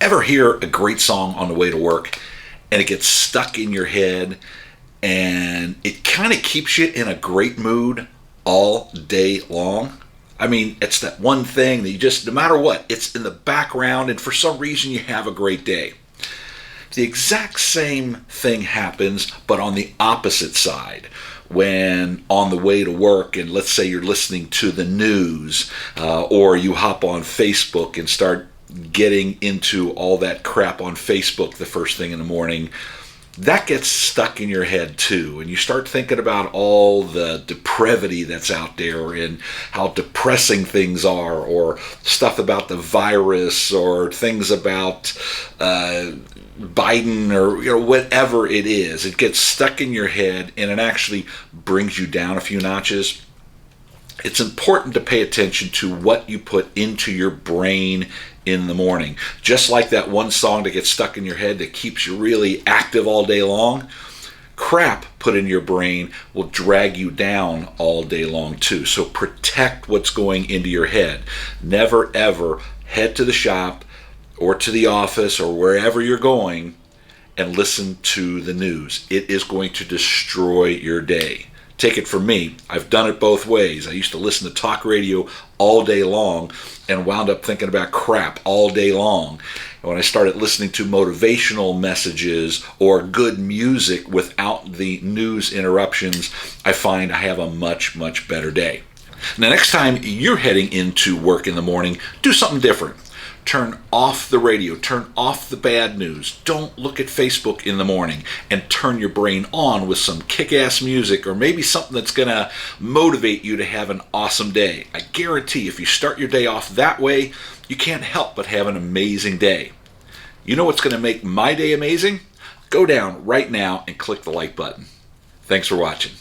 Ever hear a great song on the way to work and it gets stuck in your head and it kind of keeps you in a great mood all day long? I mean, it's that one thing that you just, no matter what, it's in the background and for some reason you have a great day. The exact same thing happens, but on the opposite side. When on the way to work, and let's say you're listening to the news, or you hop on Facebook and start getting into all that crap on Facebook the first thing in the morning, that gets stuck in your head too, and you start thinking about all the depravity that's out there and how depressing things are, or stuff about the virus, or things about Biden, or whatever it is. It gets stuck in your head and it actually brings you down a few notches. It's important to pay attention to what you put into your brain in the morning. Just like that one song that gets stuck in your head that keeps you really active all day long, crap put in your brain will drag you down all day long too. So protect what's going into your head. Never ever head to the shop or to the office or wherever you're going and listen to the news. It is going to destroy your day. Take it from me, I've done it both ways. I used to listen to talk radio all day long and wound up thinking about crap all day long. And when I started listening to motivational messages or good music without the news interruptions, I find I have a much, much better day. Now, next time you're heading into work in the morning, do something different. Turn off the radio, turn off the bad news. Don't look at Facebook in the morning, and turn your brain on with some kick-ass music or maybe something that's going to motivate you to have an awesome day. I guarantee if you start your day off that way, you can't help but have an amazing day. You know what's going to make my day amazing? Go down right now and click the like button. Thanks for watching.